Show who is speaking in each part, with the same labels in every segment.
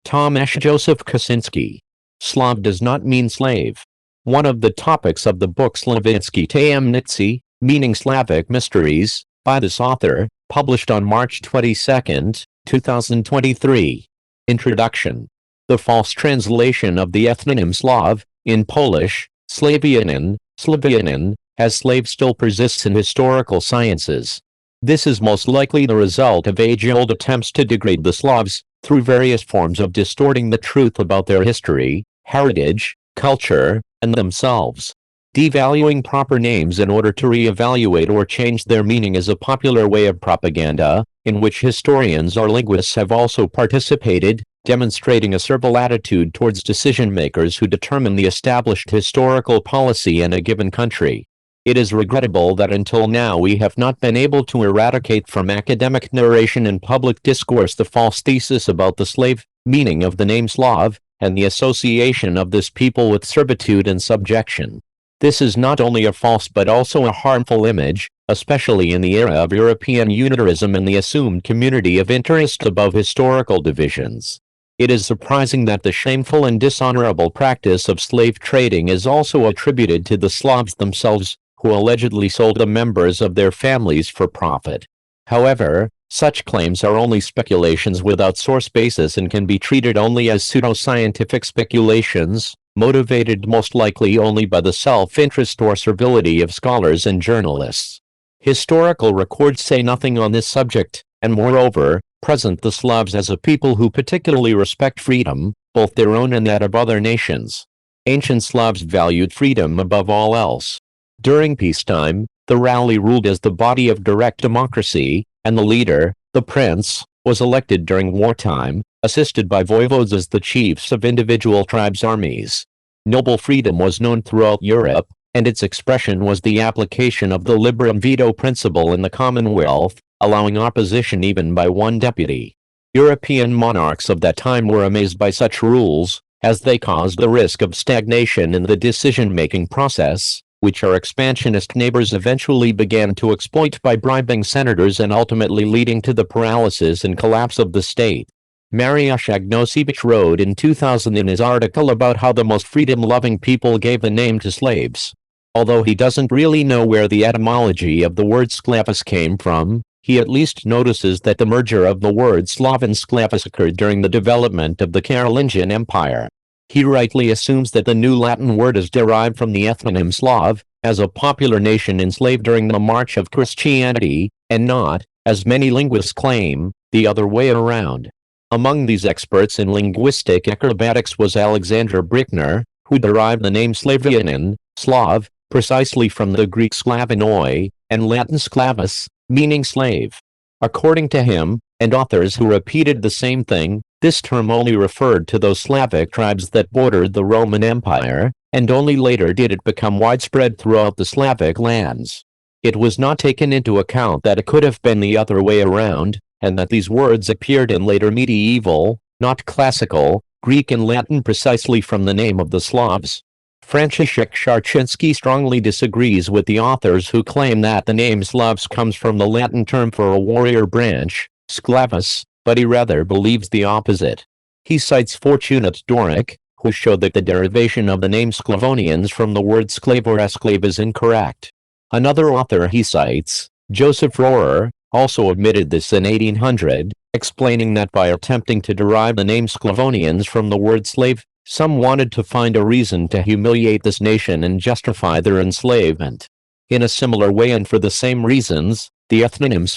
Speaker 1: Tomasz Joseph Kosinski. Slav does not mean slave. One of the topics of the book Slavinsky Tajemnicy, meaning Slavic mysteries, by this author, published on March 22, 2023. Introduction. The false translation of the ethnonym Slav, in Polish, Slavianin, as slave still persists in historical sciences. This is most likely the result of age-old attempts to degrade the Slavs, through various forms of distorting the truth about their history, heritage, culture, and themselves. Devaluing proper names in order to re-evaluate or change their meaning is a popular way of propaganda, in which historians or linguists have also participated, demonstrating a servile attitude towards decision-makers who determine the established historical policy in a given country. It is regrettable that until now we have not been able to eradicate from academic narration and public discourse the false thesis about the slave meaning of the name Slav, and the association of this people with servitude and subjection. This is not only a false but also a harmful image, especially in the era of European unitarism and the assumed community of interest above historical divisions. It is surprising that the shameful and dishonorable practice of slave trading is also attributed to the Slavs themselves, who allegedly sold the members of their families for profit. However, such claims are only speculations without source basis and can be treated only as pseudoscientific speculations, motivated most likely only by the self-interest or servility of scholars and journalists. Historical records say nothing on this subject, and moreover, present the Slavs as a people who particularly respect freedom, both their own and that of other nations. Ancient Slavs valued freedom above all else. During peacetime, the rally ruled as the body of direct democracy, and the leader, the prince, was elected during wartime, assisted by voivodes as the chiefs of individual tribes' armies. Noble freedom was known throughout Europe, and its expression was the application of the liberum veto principle in the Commonwealth, allowing opposition even by one deputy. European monarchs of that time were amazed by such rules, as they caused the risk of stagnation in the decision-making process, which our expansionist neighbors eventually began to exploit by bribing senators and ultimately leading to the paralysis and collapse of the state. Mariusz Agnosewicz wrote in 2000 in his article about how the most freedom-loving people gave a name to slaves. Although he doesn't really know where the etymology of the word sklavus came from, he at least notices that the merger of the words Slav and sklavus occurred during the development of the Carolingian Empire. He rightly assumes that the new Latin word is derived from the ethnonym Slav, as a popular nation enslaved during the march of Christianity, and not, as many linguists claim, the other way around. Among these experts in linguistic acrobatics was Alexander Brickner, who derived the name Slavianin, Slav, precisely from the Greek sklavanoi, and Latin sklavus, meaning slave. According to him, and authors who repeated the same thing, this term only referred to those Slavic tribes that bordered the Roman Empire, and only later did it become widespread throughout the Slavic lands. It was not taken into account that it could have been the other way around, and that these words appeared in later medieval, not classical, Greek and Latin precisely from the name of the Slavs. Franciszek Szarczynski strongly disagrees with the authors who claim that the name Slavs comes from the Latin term for a warrior branch, sklavus, but he rather believes the opposite. He cites Fortunat Doric, who showed that the derivation of the name Sclavonians from the word sklave or esclave is incorrect. Another author he cites, Joseph Rohrer, also admitted this in 1800, explaining that by attempting to derive the name Sclavonians from the word slave, some wanted to find a reason to humiliate this nation and justify their enslavement. In a similar way and for the same reasons, the ethnonym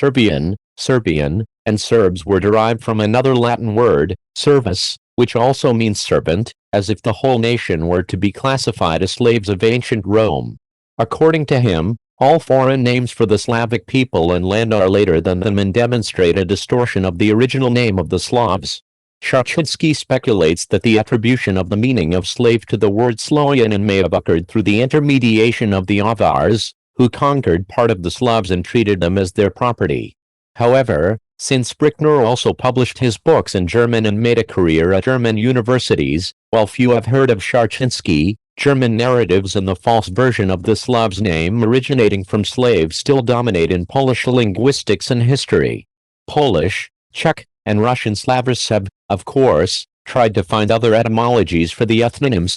Speaker 1: Serbian, and Serbs were derived from another Latin word, servus, which also means servant, as if the whole nation were to be classified as slaves of ancient Rome. According to him, all foreign names for the Slavic people and land are later than them and demonstrate a distortion of the original name of the Slavs. Szarczynski speculates that the attribution of the meaning of slave to the word Slavianin may have occurred through the intermediation of the Avars, who conquered part of the Slavs and treated them as their property. However, since Brickner also published his books in German and made a career at German universities, while few have heard of Szarczynski, German narratives and the false version of the Slav's name originating from slaves still dominate in Polish linguistics and history. Polish, Czech, and Russian Slavs have, of course, tried to find other etymologies for the ethnonym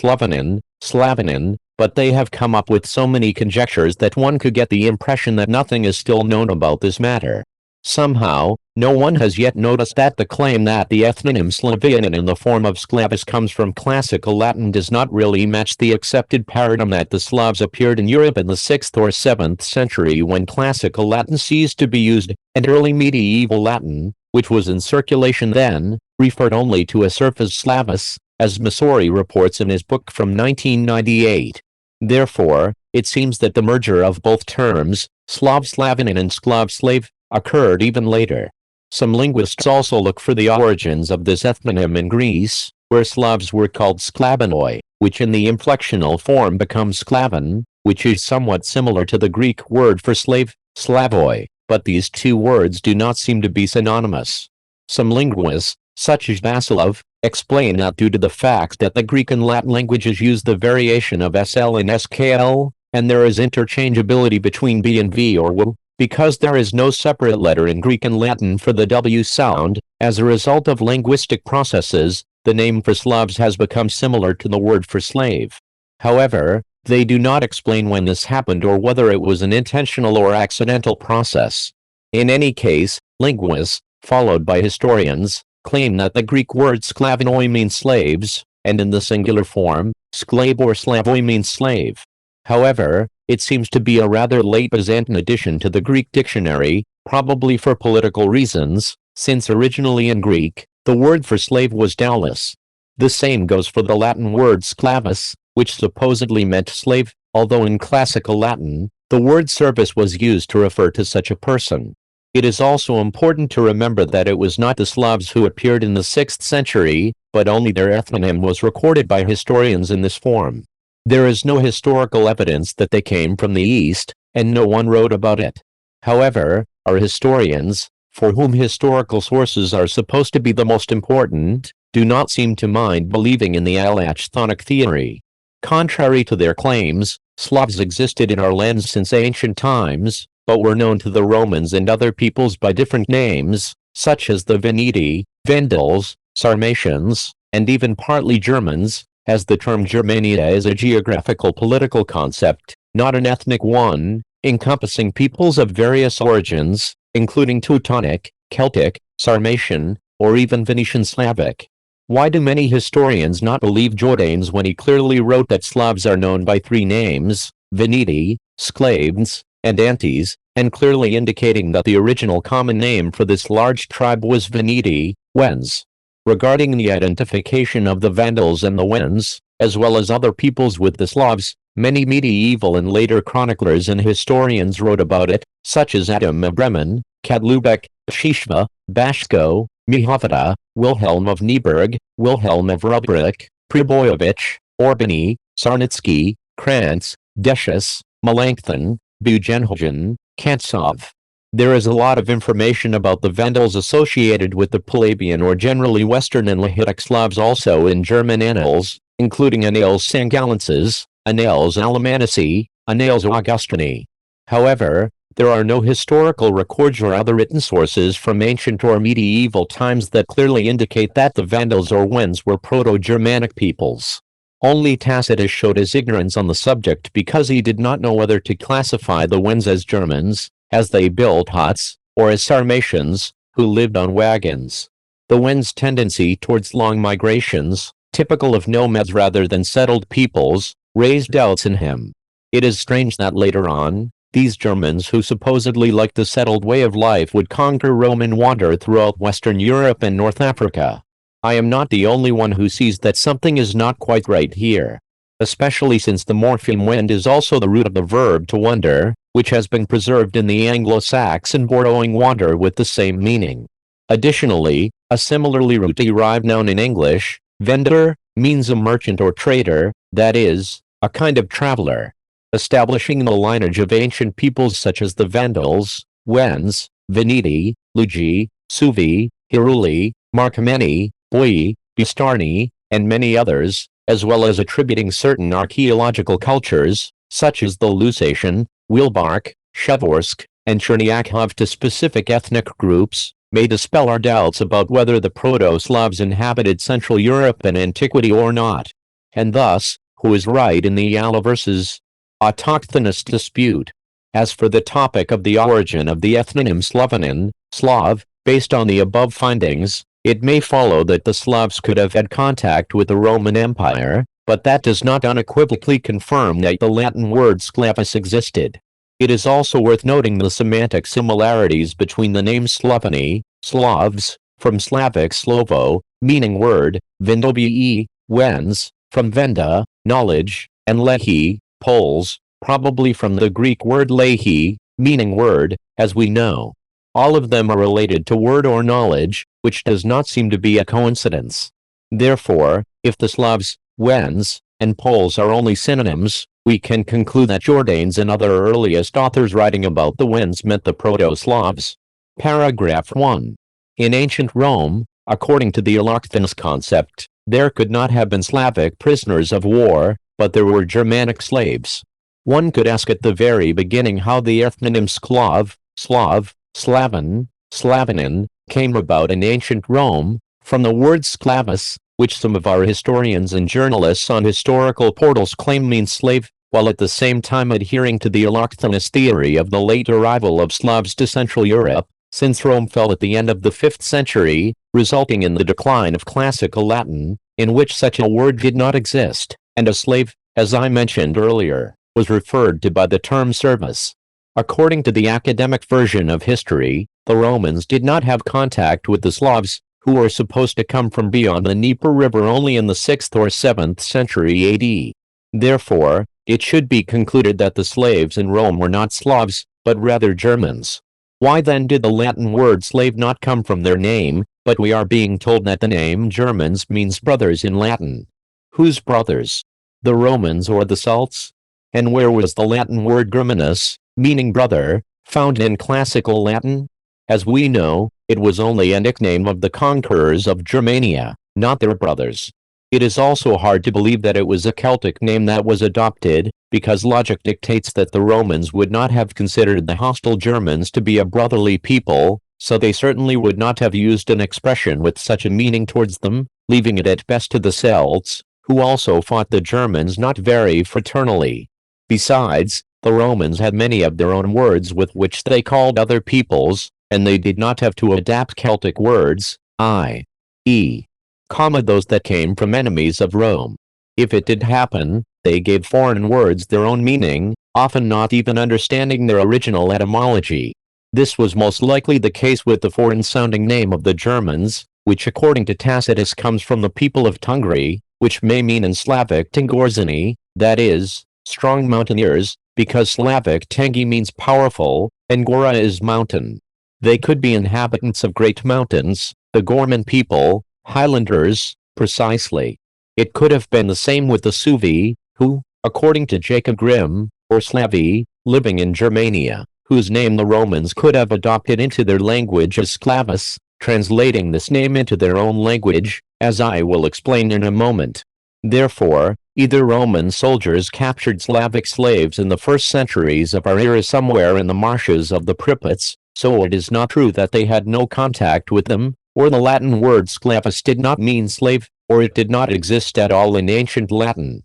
Speaker 1: Slavanin, but they have come up with so many conjectures that one could get the impression that nothing is still known about this matter. Somehow, no one has yet noticed that the claim that the ethnonym Slavinin in the form of Sklavus comes from classical Latin does not really match the accepted paradigm that the Slavs appeared in Europe in the 6th or 7th century when classical Latin ceased to be used, and early medieval Latin, which was in circulation then, referred only to a surface Slavus, as Masori reports in his book from 1998. Therefore, it seems that the merger of both terms, Slav-Slavinin and Sklav-Slave, occurred even later. Some linguists also look for the origins of this ethnonym in Greece, where Slavs were called Sklavanoi, which in the inflectional form becomes Sklavin, which is somewhat similar to the Greek word for slave, Slavoi, but these two words do not seem to be synonymous. Some linguists, such as Vasilov, explain that due to the fact that the Greek and Latin languages use the variation of SL and SKL, and there is interchangeability between B and V or W, because there is no separate letter in Greek and Latin for the W sound, as a result of linguistic processes, the name for Slavs has become similar to the word for slave. However, they do not explain when this happened or whether it was an intentional or accidental process. In any case, linguists, followed by historians, claim that the Greek word sklavanoi means slaves, and in the singular form, sklave or slavoi means slave. However, it seems to be a rather late Byzantine addition to the Greek dictionary, probably for political reasons, since originally in Greek, the word for slave was doulos. The same goes for the Latin word sclavus, which supposedly meant slave, although in classical Latin, the word servus was used to refer to such a person. It is also important to remember that it was not the Slavs who appeared in the 6th century, but only their ethnonym was recorded by historians in this form. There is no historical evidence that they came from the East, and no one wrote about it. However, our historians, for whom historical sources are supposed to be the most important, do not seem to mind believing in the allochthonic theory. Contrary to their claims, Slavs existed in our lands since ancient times, but were known to the Romans and other peoples by different names, such as the Veneti, Vendels, Sarmatians, and even partly Germans, as the term Germania is a geographical political concept, not an ethnic one, encompassing peoples of various origins, including Teutonic, Celtic, Sarmatian, or even Venetian Slavic. Why do many historians not believe Jordanes when he clearly wrote that Slavs are known by three names, Veneti, Sklavs, and Antes, and clearly indicating that the original common name for this large tribe was Veneti, Wends? Regarding the identification of the Vandals and the Wends, as well as other peoples with the Slavs, many medieval and later chroniclers and historians wrote about it, such as Adam of Bremen, Kadlubek, Shishva, Bashko, Mihovata, Wilhelm of Nieburg, Wilhelm of Rubrich, Pribojevich, Orbany, Sarnitsky, Krantz, Decius, Melanchthon, Bugenhagen, Kantsov. There is a lot of information about the Vandals associated with the Palabian or generally Western and Lahitic Slavs also in German annals, including Annales Sangallenses, Annales Alemannici, Annales Augustini. However, there are no historical records or other written sources from ancient or medieval times that clearly indicate that the Vandals or Wends were Proto-Germanic peoples. Only Tacitus showed his ignorance on the subject because he did not know whether to classify the Wends as Germans, as they built huts, or as Sarmatians, who lived on wagons. The Wends' tendency towards long migrations, typical of nomads rather than settled peoples, raised doubts in him. It is strange that later on, these Germans who supposedly liked the settled way of life would conquer Rome and wander throughout Western Europe and North Africa. I am not the only one who sees that something is not quite right here, especially since the morpheme wend is also the root of the verb to wander, which has been preserved in the Anglo-Saxon borrowing wander with the same meaning. Additionally, a similarly root-derived noun in English, vendor, means a merchant or trader, that is, a kind of traveler, establishing the lineage of ancient peoples such as the Vandals, Wends, Veneti, Lugi, Suevi, Heruli, Marcomanni, Boii, Bistarni, and many others, as well as attributing certain archaeological cultures, such as the Lusatian, Wilbark, Shevorsk, and Cherniakhov to specific ethnic groups, may dispel our doubts about whether the Proto-Slavs inhabited Central Europe in antiquity or not. And thus, who is right in the Yala versus autochthonous dispute? As for the topic of the origin of the ethnonym Slovanin, Slav, based on the above findings, it may follow that the Slavs could have had contact with the Roman Empire, but that does not unequivocally confirm that the Latin word Sclavus existed. It is also worth noting the semantic similarities between the name Sloveni, Slavs, from Slavic slovo, meaning word, vindobe, wens, from venda, knowledge, and lehi, Poles, probably from the Greek word lehi, meaning word, as we know. All of them are related to word or knowledge, which does not seem to be a coincidence. Therefore, if the Slavs, Wends, and Poles are only synonyms, we can conclude that Jordanes and other earliest authors writing about the Wends meant the Proto-Slavs. Paragraph 1. In ancient Rome, according to the autochthonous concept, there could not have been Slavic prisoners of war, but there were Germanic slaves. One could ask at the very beginning how the ethnonym Sklav, Slav, Slavan, Slavanin, came about in ancient Rome, from the word sklavus, which some of our historians and journalists on historical portals claim means slave, while at the same time adhering to the autochthonous theory of the late arrival of Slavs to Central Europe, since Rome fell at the end of the 5th century, resulting in the decline of classical Latin, in which such a word did not exist, and a slave, as I mentioned earlier, was referred to by the term servus. According to the academic version of history, the Romans did not have contact with the Slavs, who were supposed to come from beyond the Dnieper River only in the 6th or 7th century AD. Therefore, it should be concluded that the slaves in Rome were not Slavs, but rather Germans. Why then did the Latin word slave not come from their name, but we are being told that the name Germans means brothers in Latin? Whose brothers? The Romans or the Celts? And where was the Latin word germanus, meaning brother, found in classical Latin? As we know, it was only a nickname of the conquerors of Germania, not their brothers. It is also hard to believe that it was a Celtic name that was adopted, because logic dictates that the Romans would not have considered the hostile Germans to be a brotherly people, so they certainly would not have used an expression with such a meaning towards them, leaving it at best to the Celts, who also fought the Germans not very fraternally. Besides, the Romans had many of their own words with which they called other peoples, and they did not have to adapt Celtic words, i.e., those that came from enemies of Rome. If it did happen, they gave foreign words their own meaning, often not even understanding their original etymology. This was most likely the case with the foreign-sounding name of the Germans, which according to Tacitus comes from the people of Tungri, which may mean in Slavic Tingorzani, that is, strong mountaineers, because Slavic Tangi means powerful, and Gora is mountain. They could be inhabitants of great mountains, the Gorman people, Highlanders, precisely. It could have been the same with the Suevi, who, according to Jacob Grimm, or Slavi, living in Germania, whose name the Romans could have adopted into their language as Sclavus, translating this name into their own language, as I will explain in a moment. Therefore, either Roman soldiers captured Slavic slaves in the first centuries of our era somewhere in the marshes of the Pripets, so it is not true that they had no contact with them, or the Latin word sclavus did not mean slave, or it did not exist at all in ancient Latin.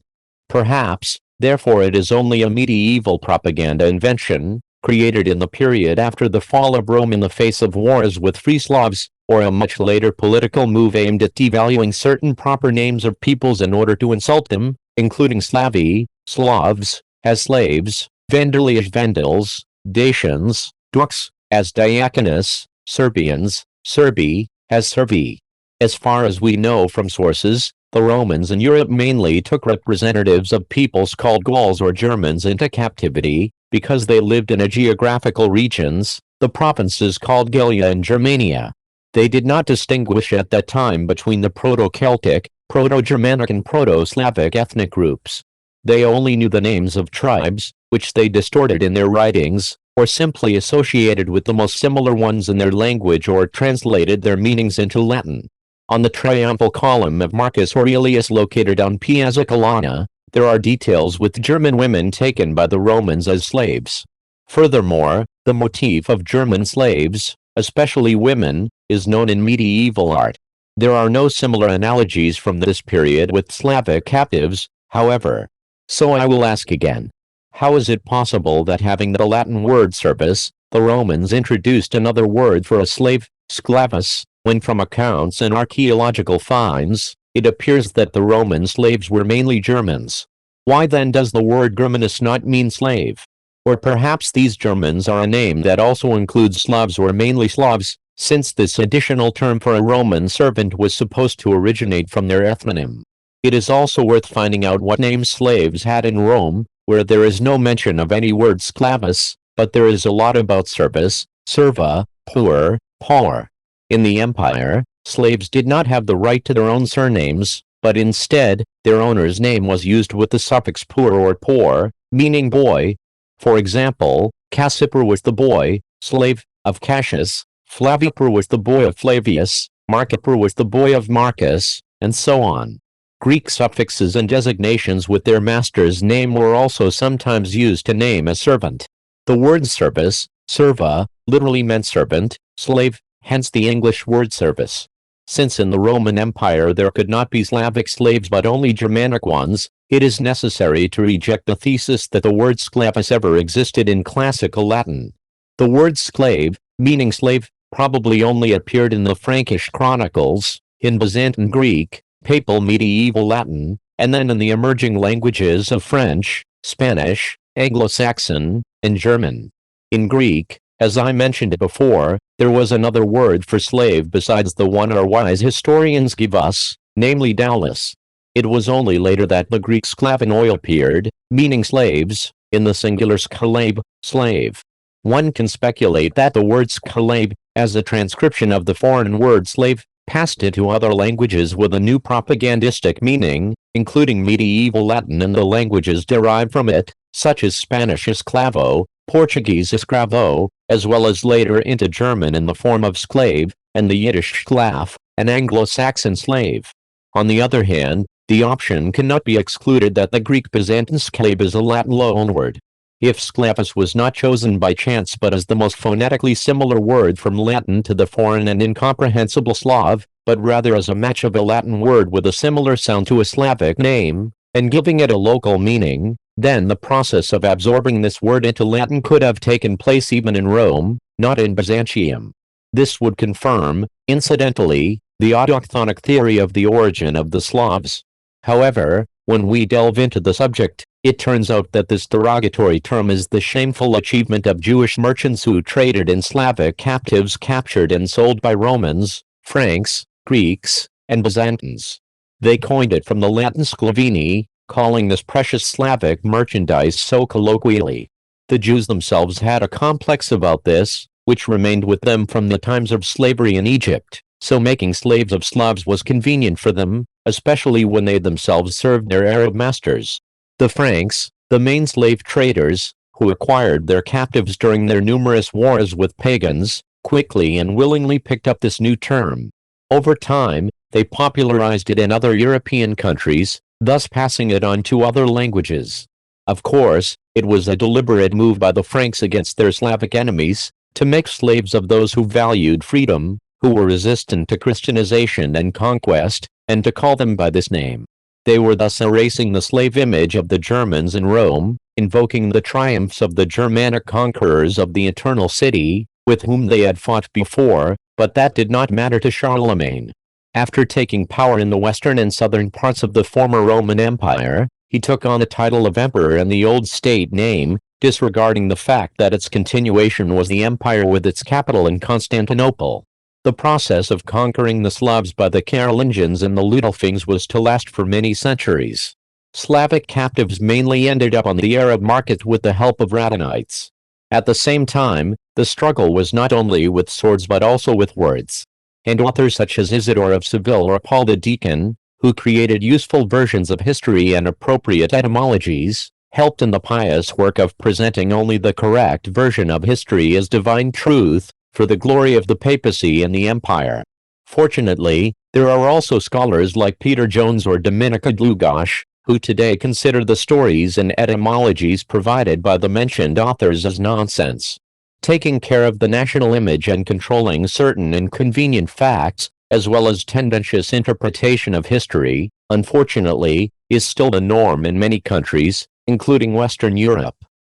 Speaker 1: Perhaps, therefore, it is only a medieval propaganda invention, created in the period after the fall of Rome in the face of wars with free Slavs, or a much later political move aimed at devaluing certain proper names of peoples in order to insult them, including Slavi, Slavs, as slaves, Vandali as Vandals, Dacians, Dux, as Diaconus, Serbians, Serbi, as Servi. As far as we know from sources, the Romans in Europe mainly took representatives of peoples called Gauls or Germans into captivity, because they lived in geographical regions, the provinces called Gallia and Germania. They did not distinguish at that time between the Proto-Celtic, Proto-Germanic and Proto-Slavic ethnic groups. They only knew the names of tribes, which they distorted in their writings, or simply associated with the most similar ones in their language or translated their meanings into Latin. On the triumphal column of Marcus Aurelius located on Piazza Colonna, there are details with German women taken by the Romans as slaves. Furthermore, the motif of German slaves, especially women, is known in medieval art. There are no similar analogies from this period with Slavic captives, however. So I will ask again. How is it possible that having the Latin word servus, the Romans introduced another word for a slave, sclavus, when from accounts and archaeological finds, it appears that the Roman slaves were mainly Germans? Why then does the word Germanus not mean slave? Or perhaps these Germans are a name that also includes Slavs or mainly Slavs, since this additional term for a Roman servant was supposed to originate from their ethnonym. It is also worth finding out what names slaves had in Rome, where there is no mention of any word sclavus, but there is a lot about servus, serva, poor, paur. In the empire, slaves did not have the right to their own surnames, but instead, their owner's name was used with the suffix poor or poor, meaning boy. For example, Cassiper was the boy, slave, of Cassius, Flaviper was the boy of Flavius, Markiper was the boy of Marcus, and so on. Greek suffixes and designations with their master's name were also sometimes used to name a servant. The word servus, serva, literally meant servant, slave, hence the English word service. Since in the Roman Empire there could not be Slavic slaves but only Germanic ones, it is necessary to reject the thesis that the word sclavus ever existed in classical Latin. The word slave, meaning slave, probably only appeared in the Frankish chronicles, in Byzantine Greek, Papal medieval Latin, and then in the emerging languages of French, Spanish, Anglo-Saxon, and German. In Greek, as I mentioned before, there was another word for slave besides the one our wise historians give us, namely doulos. It was only later that the Greek sklavonoi appeared, meaning slaves, in the singular sklave, slave. One can speculate that the word sklave, as a transcription of the foreign word slave, passed into other languages with a new propagandistic meaning, including medieval Latin and the languages derived from it, such as Spanish esclavo, Portuguese escravo, as well as later into German in the form of sklave, and the Yiddish sklav, an Anglo-Saxon slave. On the other hand, the option cannot be excluded that the Greek Byzantine sklave is a Latin loanword. If sklavus was not chosen by chance but as the most phonetically similar word from Latin to the foreign and incomprehensible Slav, but rather as a match of a Latin word with a similar sound to a Slavic name, and giving it a local meaning, then the process of absorbing this word into Latin could have taken place even in Rome, not in Byzantium. This would confirm, incidentally, the autochthonic theory of the origin of the Slavs. However, when we delve into the subject, it turns out that this derogatory term is the shameful achievement of Jewish merchants who traded in Slavic captives captured and sold by Romans, Franks, Greeks, and Byzantines. They coined it from the Latin sclavini, calling this precious Slavic merchandise so colloquially. The Jews themselves had a complex about this, which remained with them from the times of slavery in Egypt, so making slaves of Slavs was convenient for them, especially when they themselves served their Arab masters. The Franks, the main slave traders, who acquired their captives during their numerous wars with pagans, quickly and willingly picked up this new term. Over time, they popularized it in other European countries, thus passing it on to other languages. Of course, it was a deliberate move by the Franks against their Slavic enemies, to make slaves of those who valued freedom, who were resistant to Christianization and conquest, and to call them by this name. They were thus erasing the slave image of the Germans in Rome, invoking the triumphs of the Germanic conquerors of the Eternal City, with whom they had fought before, but that did not matter to Charlemagne. After taking power in the western and southern parts of the former Roman Empire, he took on the title of emperor and the old state name, disregarding the fact that its continuation was the empire with its capital in Constantinople. The process of conquering the Slavs by the Carolingians and the Ludolfings was to last for many centuries. Slavic captives mainly ended up on the Arab market with the help of Radhanites. At the same time, the struggle was not only with swords but also with words. And authors such as Isidore of Seville or Paul the Deacon, who created useful versions of history and appropriate etymologies, helped in the pious work of presenting only the correct version of history as divine truth, for the glory of the papacy and the empire. Fortunately, there are also scholars like Peter Jones or Dominika Dlugosz, who today consider the stories and etymologies provided by the mentioned authors as nonsense. taking care of the national image and controlling certain inconvenient facts, as well as tendentious interpretation of history, unfortunately, is still the norm in many countries, including Western Europe.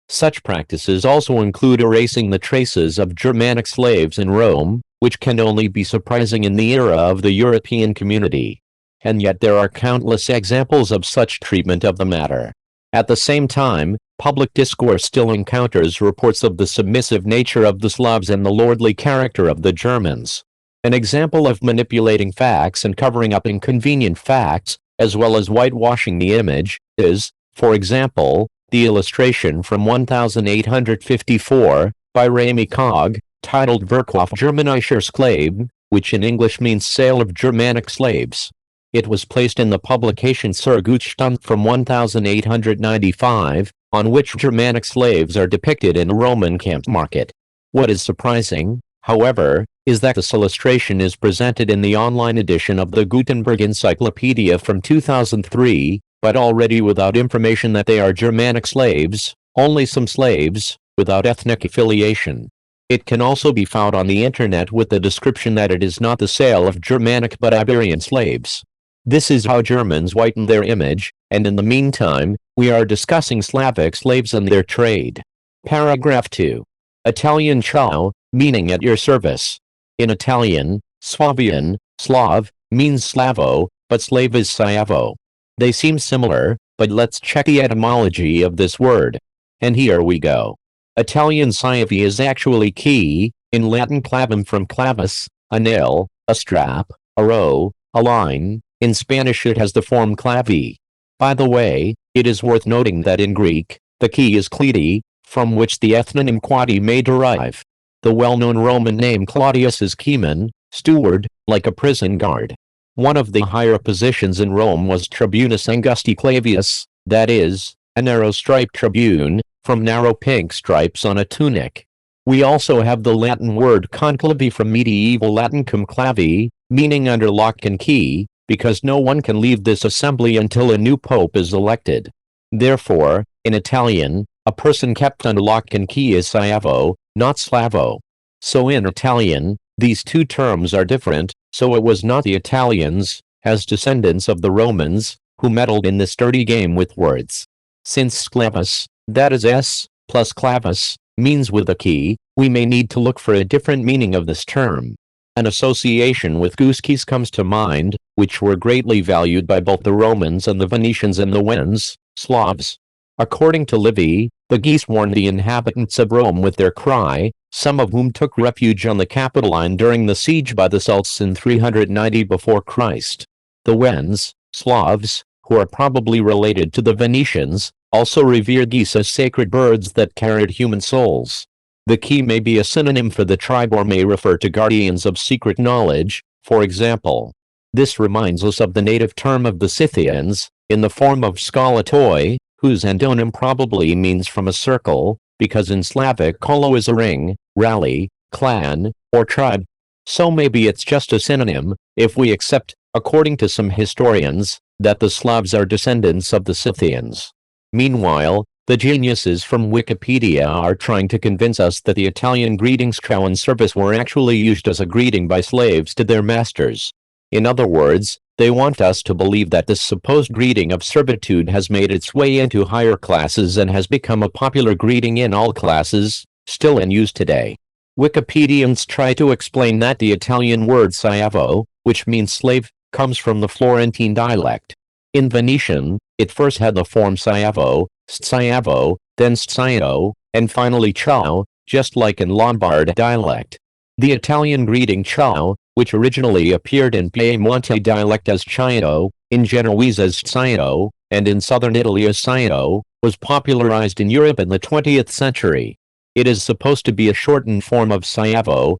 Speaker 1: Such practices also include erasing the traces of Germanic slaves in Rome, which can only be surprising in the era of the European community. And yet there are countless examples of such treatment of the matter. At the same time, public discourse still encounters reports of the submissive nature of the Slavs and the lordly character of the Germans. An example of manipulating facts and covering up inconvenient facts, as well as whitewashing the image, is, for example, the illustration from 1854, by Remy Cog, titled Verkauf Germanischer Sklaven, which in English means Sale of Germanic Slaves. It was placed in the publication Zur Gutstand from 1895, on which Germanic slaves are depicted in a Roman camp market. What is surprising, however, is that this illustration is presented in the online edition of the Gutenberg Encyclopedia from 2003, but already without information that they are Germanic slaves, only some slaves, without ethnic affiliation. It can also be found on the internet with the description that it is not the sale of Germanic but Iberian slaves. This is how Germans whiten their image, and in the meantime, we are discussing Slavic slaves and their trade. Paragraph 2. Italian ciao, meaning at your service. In Italian, Swabian, Slav, means Slavo, but slave is Sciavo. They seem similar, but let's check the etymology of this word. And here we go. Italian Sciavi is actually key, in Latin clavum from clavus, a nail, a strap, a row, a line. In Spanish it has the form clavi. By the way, it is worth noting that in Greek, the key is klidi, from which the ethnonym quadi may derive. The well-known Roman name Claudius is keyman, steward, like a prison guard. One of the higher positions in Rome was tribunus angusti clavius, that is, a narrow-striped tribune, from narrow pink stripes on a tunic. We also have the Latin word conclavi from medieval Latin cum clavi, meaning under lock and key, because no one can leave this assembly until a new pope is elected. Therefore, in Italian, a person kept under lock and key is Sciavo, not Slavo. So in Italian, these two terms are different, so it was not the Italians, as descendants of the Romans, who meddled in this dirty game with words. Since sclavus, that is s, plus clavus, means with a key, we may need to look for a different meaning of this term. An association with goose keys comes to mind, which were greatly valued by both the Romans and the Venetians and the Wends, Slavs. According to Livy, the geese warned the inhabitants of Rome with their cry, some of whom took refuge on the Capitoline during the siege by the Celts in 390 before Christ. The Wends, Slavs, who are probably related to the Venetians, also revered geese as sacred birds that carried human souls. The key may be a synonym for the tribe or may refer to guardians of secret knowledge, for example. This reminds us of the native term of the Scythians, in the form of skolatoi, whose endonym probably means from a circle, because in Slavic kolo is a ring, rally, clan, or tribe. So maybe it's just a synonym, if we accept, according to some historians, that the Slavs are descendants of the Scythians. Meanwhile, the geniuses from Wikipedia are trying to convince us that the Italian greetings ciao and service were actually used as a greeting by slaves to their masters. In other words, they want us to believe that this supposed greeting of servitude has made its way into higher classes and has become a popular greeting in all classes, still in use today. Wikipedians try to explain that the Italian word sciavo, which means slave, comes from the Florentine dialect. In Venetian, it first had the form sciavo, sciavo, then scio, and finally ciao, just like in Lombard dialect. The Italian greeting ciao, which originally appeared in Piemonte dialect as ciao, in Genoese as scio, and in southern Italy as scio, was popularized in Europe in the 20th century. It is supposed to be a shortened form of sciavo,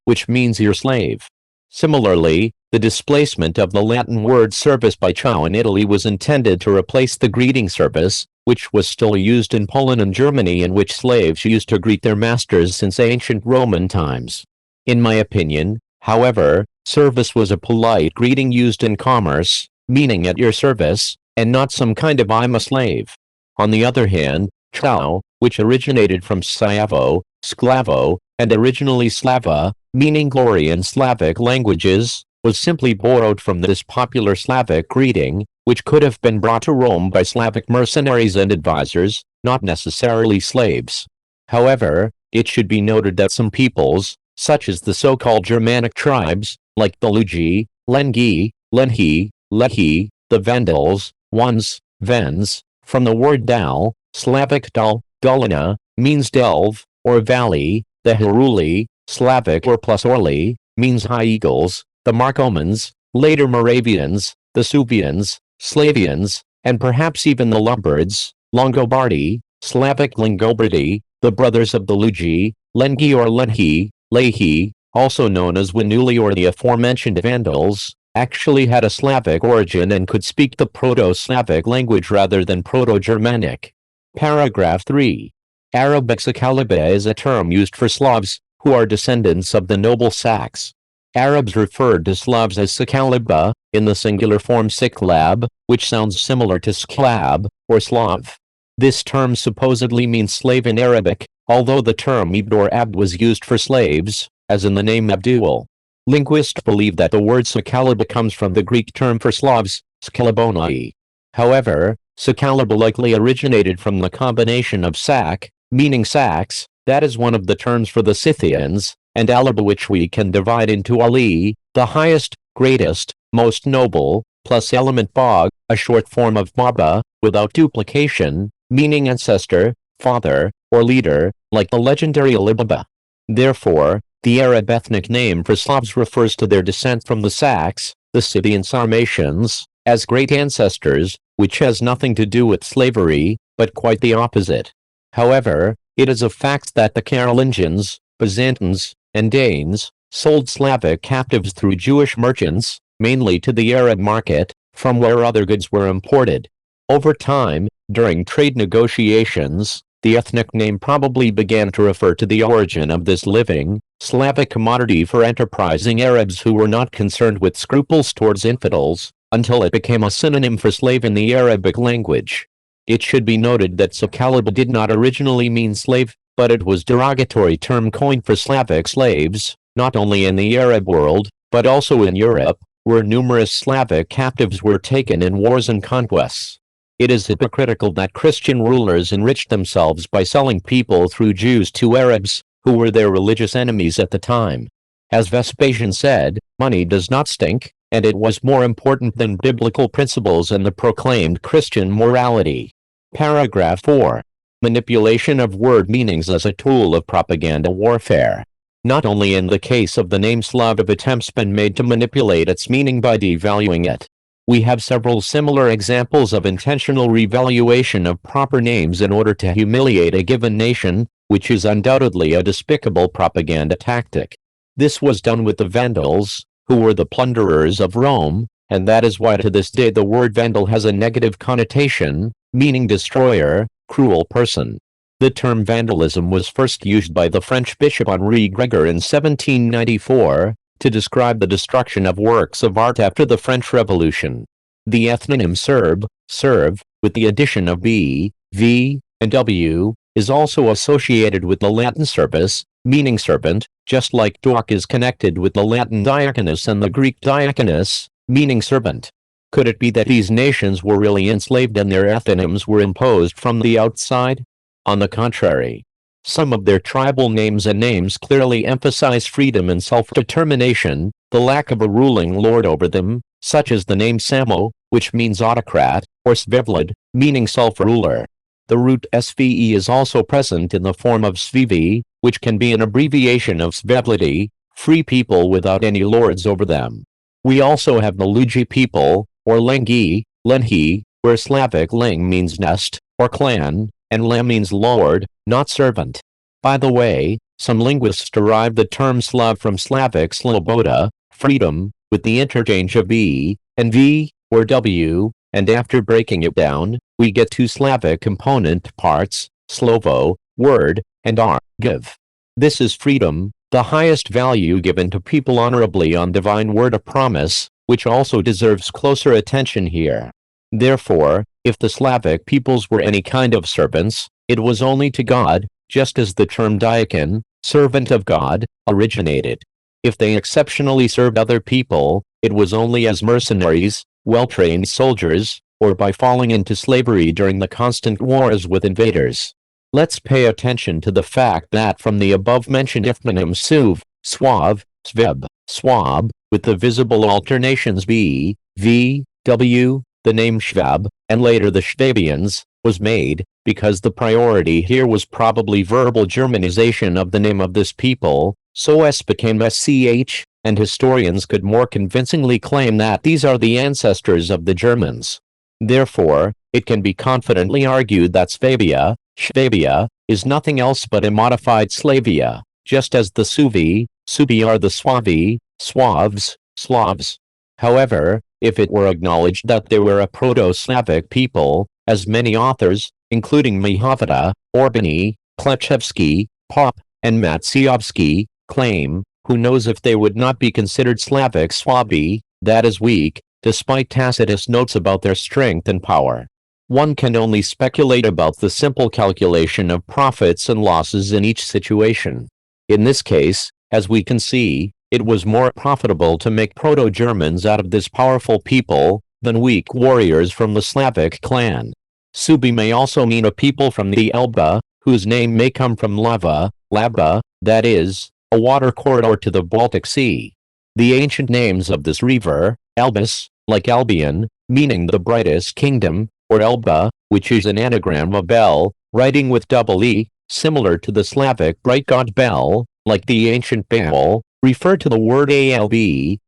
Speaker 1: which means your slave. Similarly, the displacement of the Latin word service by ciao in Italy was intended to replace the greeting service, which was still used in Poland and Germany, in which slaves used to greet their masters since ancient Roman times. In my opinion, however, service was a polite greeting used in commerce, meaning at your service, and not some kind of I'm a slave. On the other hand, ciao, which originated from sciavo, Sklavo, and originally Slava, meaning glory in Slavic languages, was simply borrowed from this popular Slavic greeting, which could have been brought to Rome by Slavic mercenaries and advisors, not necessarily slaves. However, it should be noted that some peoples, such as the so-called Germanic tribes, like the Lugi, Lengi, Lenhi, Lehi, the Vandals, Huns, Vens, from the word dal, Slavic dal, Gulina, means delve, or valley, the Heruli, Slavic or plus orli, means high eagles, the Markomans, later Moravians, the Suevians, Slavians, and perhaps even the Lombards, Longobardi, Slavic Langobardi, the brothers of the Lugi, Lengi or Lenhi, Lehi, also known as Wanuli or the aforementioned Vandals, actually had a Slavic origin and could speak the Proto-Slavic language rather than Proto-Germanic. Paragraph 3. Arabic Sakaliba is a term used for Slavs, who are descendants of the noble Sacs. Arabs referred to Slavs as Sakaliba, in the singular form Siklab, which sounds similar to Sklab, or Slav. This term supposedly means slave in Arabic, although the term Ibd or Abd was used for slaves, as in the name Abdul. Linguists believe that the word Sakaliba comes from the Greek term for Slavs, Skalabonai. However, Sakaliba likely originated from the combination of Sak, meaning Sacs, that is one of the terms for the Scythians, and Alaba, which we can divide into Ali, the highest, greatest, most noble, plus element Bog, a short form of Baba, without duplication, meaning ancestor, father, or leader, like the legendary Alibaba. Therefore, the Arab ethnic name for Slavs refers to their descent from the Sacs, the Scythian Sarmatians, as great ancestors, which has nothing to do with slavery, but quite the opposite. However, it is a fact that the Carolingians, Byzantines, and Danes sold Slavic captives through Jewish merchants, mainly to the Arab market, from where other goods were imported. Over time, during trade negotiations, the ethnic name probably began to refer to the origin of this living, Slavic commodity for enterprising Arabs who were not concerned with scruples towards infidels, until it became a synonym for slave in the Arabic language. It should be noted that Sakaliba did not originally mean slave, but it was a derogatory term coined for Slavic slaves, not only in the Arab world, but also in Europe, where numerous Slavic captives were taken in wars and conquests. It is hypocritical that Christian rulers enriched themselves by selling people through Jews to Arabs, who were their religious enemies at the time. As Vespasian said, money does not stink, and it was more important than biblical principles and the proclaimed Christian morality. Paragraph 4. Manipulation of word meanings as a tool of propaganda warfare. Not only in the case of the name Slav have attempts been made to manipulate its meaning by devaluing it. We have several similar examples of intentional revaluation of proper names in order to humiliate a given nation, which is undoubtedly a despicable propaganda tactic. This was done with the Vandals, who were the plunderers of Rome, and that is why to this day the word Vandal has a negative connotation, meaning destroyer, cruel person. The term vandalism was first used by the French bishop Henri Grégoire in 1794, to describe the destruction of works of art after the French Revolution. The ethnonym Serb, with the addition of b, v, and w, is also associated with the Latin servus, meaning servant, just like doc is connected with the Latin diaconus and the Greek diakonos, meaning servant. Could it be that these nations were really enslaved and their ethonyms were imposed from the outside? On the contrary, some of their tribal names and names clearly emphasize freedom and self-determination, the lack of a ruling lord over them, such as the name Samo, which means autocrat, or Svevlad, meaning self-ruler. The root sve is also present in the form of svivi, which can be an abbreviation of Svevladi, free people without any lords over them. We also have the Lugi people, or Lengi, Lenhi, where Slavic Leng means nest, or clan, and La means lord, not servant. By the way, some linguists derive the term Slav from Slavic sloboda, freedom, with the interchange of b and v, or w, and after breaking it down, we get two Slavic component parts, slovo, word, and ar, give. This is freedom, the highest value given to people honorably on divine word of promise, which also deserves closer attention here. Therefore, if the Slavic peoples were any kind of servants, it was only to God, just as the term diakon, servant of God, originated. If they exceptionally served other people, it was only as mercenaries, well-trained soldiers, or by falling into slavery during the constant wars with invaders. Let's pay attention to the fact that from the above-mentioned ethnonym Suv, Swav, Sveb, Swab, with the visible alternations B, V, W, the name Shvab, and later the Shvabians, was made, because the priority here was probably verbal Germanization of the name of this people, so S became SCH, and historians could more convincingly claim that these are the ancestors of the Germans. Therefore, it can be confidently argued that Swabia, Shvabia, is nothing else but a modified Slavia, just as the Suvi, Subi are the Swavi, Swavs, Slavs. However, if it were acknowledged that they were a Proto-Slavic people, as many authors, including Mihavata, Orbany, Klechevsky, Pop, and Matsiovsky, claim, who knows if they would not be considered Slavic Swabi, that is weak, despite Tacitus notes about their strength and power. One can only speculate about the simple calculation of profits and losses in each situation. In this case, as we can see, it was more profitable to make Proto-Germans out of this powerful people than weak warriors from the Slavic clan. Subi may also mean a people from the Elbe, whose name may come from lava, Laba, that is, a water corridor to the Baltic Sea. The ancient names of this river, Elbis, like Albion, meaning the brightest kingdom, or Elba, which is an anagram of Bel, writing with double E, similar to the Slavic bright god Bel, like the ancient Baal, refer to the word Alb,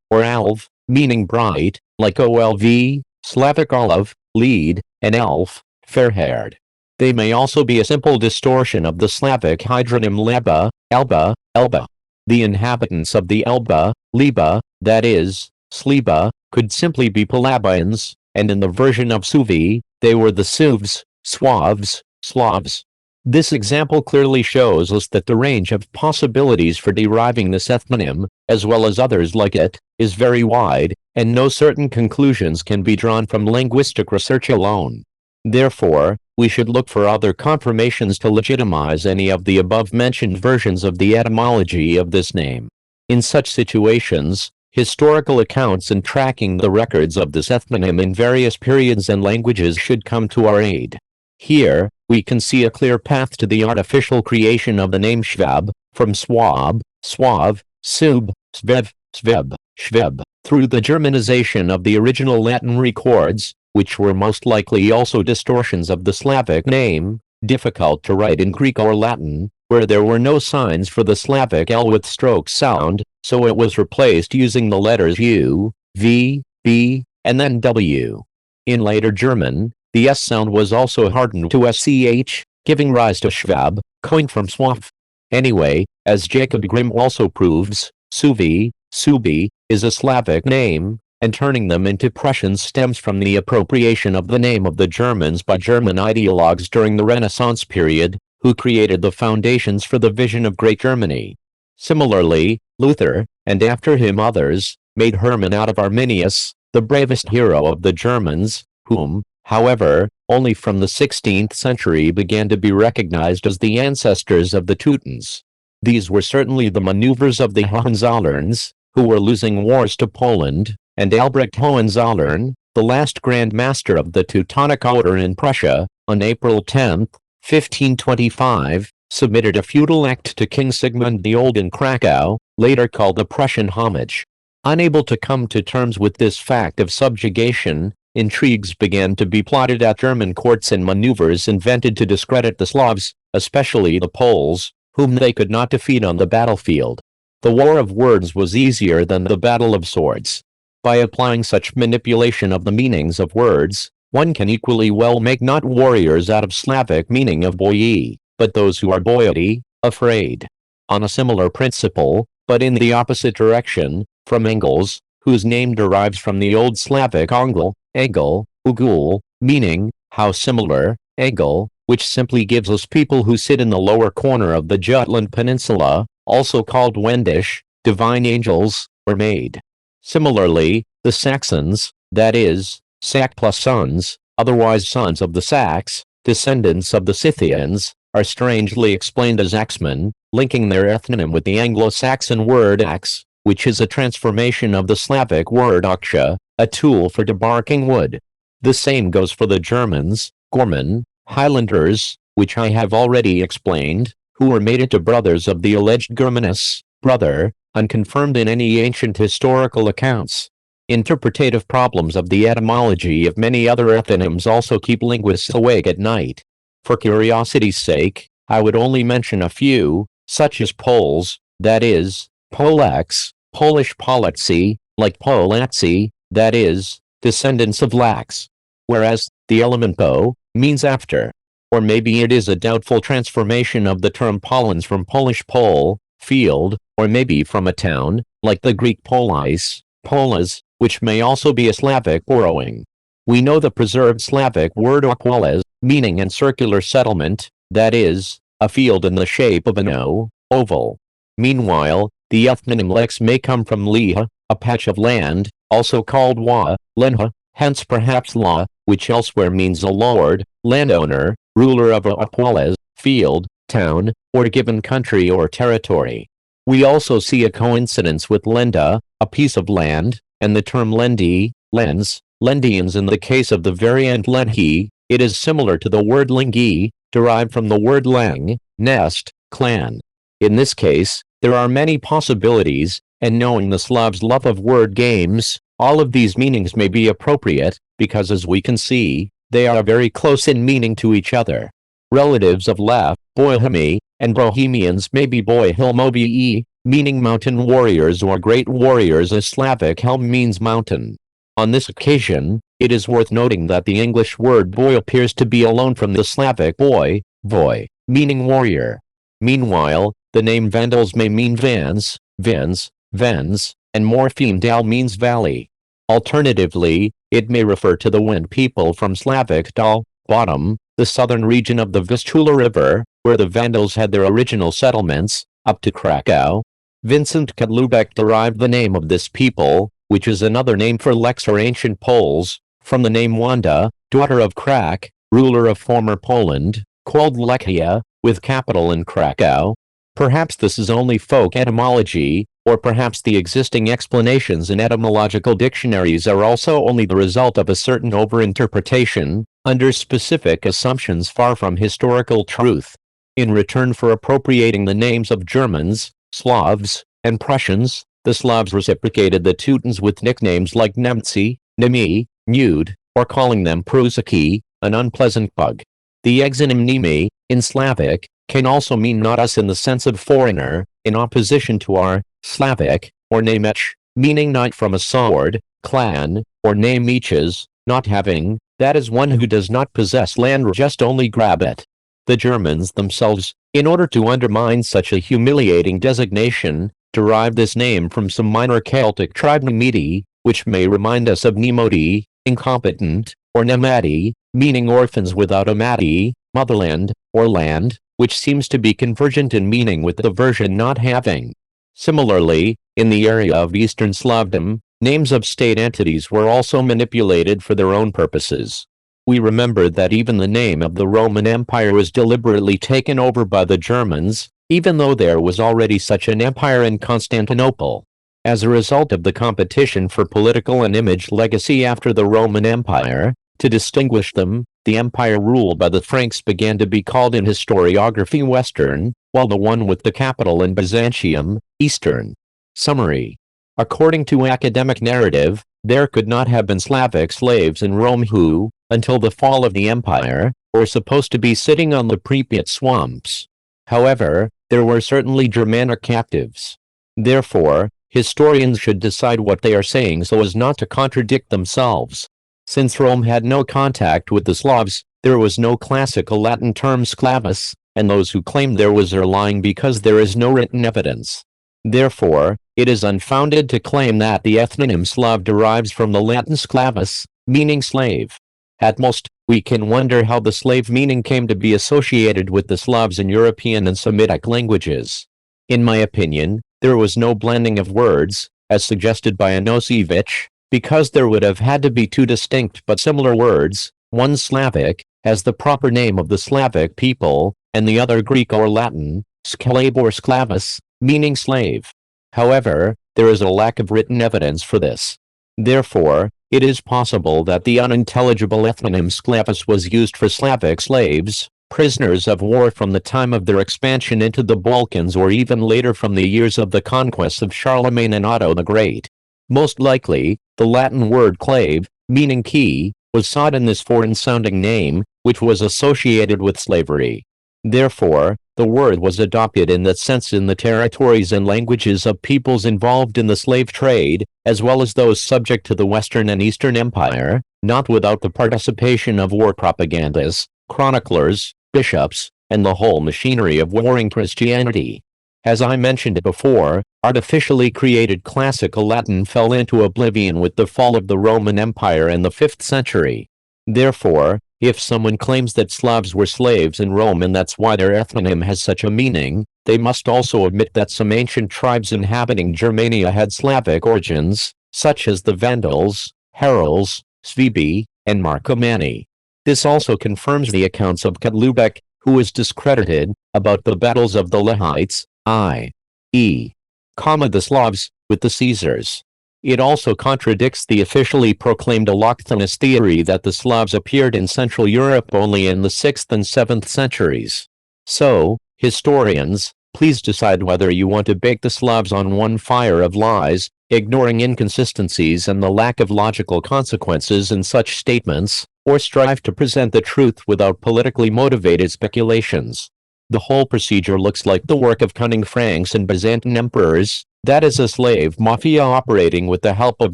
Speaker 1: or Alv, meaning bright, like Olv, Slavic olive, lead, and elf, fair-haired. They may also be a simple distortion of the Slavic hydronym Leba, Elba, Elba. The inhabitants of the Elba, Liba, that is, Sliba, could simply be Palabians, and in the version of Suvi, they were the Suvs, Swavs, Slavs. This example clearly shows us that the range of possibilities for deriving this ethnonym, as well as others like it, is very wide, and no certain conclusions can be drawn from linguistic research alone. Therefore, we should look for other confirmations to legitimize any of the above-mentioned versions of the etymology of this name. In such situations, historical accounts and tracking the records of this ethnonym in various periods and languages should come to our aid. Here, we can see a clear path to the artificial creation of the name Shvab, from Swab, Swav, Sub, Svev, Sveb, Shveb, through the Germanization of the original Latin records, which were most likely also distortions of the Slavic name, difficult to write in Greek or Latin, where there were no signs for the Slavic L with stroke sound, so it was replaced using the letters U, V, B, and then W. In later German, the S sound was also hardened to SCH, giving rise to Shvab, coined from Swav. Anyway, as Jacob Grimm also proves, Suvi, Subi, is a Slavic name, and turning them into Prussians stems from the appropriation of the name of the Germans by German ideologues during the Renaissance period, who created the foundations for the vision of Great Germany. Similarly, Luther, and after him others, made Hermann out of Arminius, the bravest hero of the Germans, whom, however, only from the 16th century began to be recognized as the ancestors of the Teutons. These were certainly the maneuvers of the Hohenzollerns, who were losing wars to Poland, and Albrecht Hohenzollern, the last Grand Master of the Teutonic Order in Prussia, on April 10, 1525, submitted a feudal act to King Sigmund the Old in Krakow, later called the Prussian Homage. Unable to come to terms with this fact of subjugation, intrigues began to be plotted at German courts and maneuvers invented to discredit the Slavs, especially the Poles, whom they could not defeat on the battlefield. The war of words was easier than the battle of swords. By applying such manipulation of the meanings of words, one can equally well make not warriors out of Slavic meaning of boyi, but those who are boyati, afraid. On a similar principle, but in the opposite direction, from Engels, whose name derives from the Old Slavic Ongol, Egel, Ugul, meaning, how similar, Egel, which simply gives us people who sit in the lower corner of the Jutland Peninsula, also called Wendish, divine angels, were made. Similarly, the Saxons, that is, Sac plus sons, otherwise sons of the Sacs, descendants of the Scythians, are strangely explained as axemen, linking their ethnonym with the Anglo-Saxon word axe, which is a transformation of the Slavic word aksha, a tool for debarking wood. The same goes for the Germans, Gorman, Highlanders, which I have already explained, who were made into brothers of the alleged Germanus, brother, unconfirmed in any ancient historical accounts. Interpretative problems of the etymology of many other ethonyms also keep linguists awake at night. For curiosity's sake, I would only mention a few, such as Poles, that is, Polaks, Polish Polacy, like Polacy, that is, descendants of Laks. Whereas, the element po means after. Or maybe it is a doubtful transformation of the term pollens from Polish pole, field, or maybe from a town, like the Greek polis, polis, which may also be a Slavic borrowing. We know the preserved Slavic word okwoles, meaning an circular settlement, that is, a field in the shape of an O, oval. Meanwhile, the ethnonym lex may come from liha, a patch of land, also called wa, lenha, hence perhaps la, which elsewhere means a lord, landowner, ruler of a okwoles, field, town, or given country or territory. We also see a coincidence with lenda, a piece of land, and the term lendi, lens, lendians in the case of the variant lenhi. It is similar to the word lingi, derived from the word lang, nest, clan. In this case, there are many possibilities, and knowing the Slavs' love of word games, all of these meanings may be appropriate, because as we can see, they are very close in meaning to each other. Relatives of Lav, Bohemi, and Bohemians may be Bohilmobii, meaning mountain warriors or great warriors, as Slavic helm means mountain. On this occasion, it is worth noting that the English word boy appears to be a loan from the Slavic boy, voy, meaning warrior. Meanwhile, the name Vandals may mean vans, vens, vens, and morpheme dal means valley. Alternatively, it may refer to the Wind people from Slavic dal, bottom, the southern region of the Vistula River, where the Vandals had their original settlements, up to Krakow. Vincent Kadlubek derived the name of this people, which is another name for Lex or ancient Poles, from the name Wanda, daughter of Krak, ruler of former Poland, called Lechia, with capital in Krakow. Perhaps this is only folk etymology, or perhaps the existing explanations in etymological dictionaries are also only the result of a certain overinterpretation, under specific assumptions far from historical truth. In return for appropriating the names of Germans, Slavs, and Prussians, the Slavs reciprocated the Teutons with nicknames like Nemci, Nemi, Nude, or calling them Prusaki, an unpleasant bug. The exonym Nemi, in Slavic, can also mean not us in the sense of foreigner, in opposition to our Slavic, or Nemech, meaning not from a sword, clan, or Nemeches, not having, that is one who does not possess land or just only grab it. The Germans themselves, in order to undermine such a humiliating designation, derived this name from some minor Celtic tribe Nemedi, which may remind us of Nemodi, incompetent, or Nemadi, meaning orphans without a mati, motherland, or land, which seems to be convergent in meaning with the version not having. Similarly, in the area of Eastern Slavdom, names of state entities were also manipulated for their own purposes. We remember that even the name of the Roman Empire was deliberately taken over by the Germans, even though there was already such an empire in Constantinople. As a result of the competition for political and image legacy after the Roman Empire, to distinguish them, the empire ruled by the Franks began to be called in historiography Western, while the one with the capital in Byzantium, Eastern. Summary. According to academic narrative, there could not have been Slavic slaves in Rome who, until the fall of the empire, were supposed to be sitting on the Pripyat swamps. However, there were certainly Germanic captives. Therefore, historians should decide what they are saying so as not to contradict themselves. Since Rome had no contact with the Slavs, there was no classical Latin term sclavus, and those who claim there was are lying because there is no written evidence. Therefore, it is unfounded to claim that the ethnonym Slav derives from the Latin sclavus, meaning slave. At most, we can wonder how the slave meaning came to be associated with the Slavs in European and Semitic languages. In my opinion, there was no blending of words, as suggested by Anosevich, because there would have had to be two distinct but similar words, one Slavic, as the proper name of the Slavic people, and the other Greek or Latin, sklave or sklavus, meaning slave. However, there is a lack of written evidence for this. Therefore, it is possible that the unintelligible ethnonym sklavus was used for Slavic slaves, prisoners of war from the time of their expansion into the Balkans or even later from the years of the conquests of Charlemagne and Otto the Great. Most likely, the Latin word clave, meaning key, was sought in this foreign-sounding name, which was associated with slavery. Therefore, the word was adopted in that sense in the territories and languages of peoples involved in the slave trade, as well as those subject to the Western and Eastern Empire, not without the participation of war propagandists, chroniclers, bishops, and the whole machinery of warring Christianity. As I mentioned before, artificially created classical Latin fell into oblivion with the fall of the Roman Empire in the 5th century. Therefore, if someone claims that Slavs were slaves in Rome and that's why their ethnonym has such a meaning, they must also admit that some ancient tribes inhabiting Germania had Slavic origins, such as the Vandals, Herul's, Svebi, and Marcomanni. This also confirms the accounts of Kotlubek, who is discredited, about the battles of the Lehites, i.e., the Slavs, with the Caesars. It also contradicts the officially proclaimed alloctonous theory that the Slavs appeared in Central Europe only in the 6th and 7th centuries. So, historians, please decide whether you want to bake the Slavs on one fire of lies, ignoring inconsistencies and the lack of logical consequences in such statements, or strive to present the truth without politically motivated speculations. The whole procedure looks like the work of cunning Franks and Byzantine emperors, that is a slave mafia operating with the help of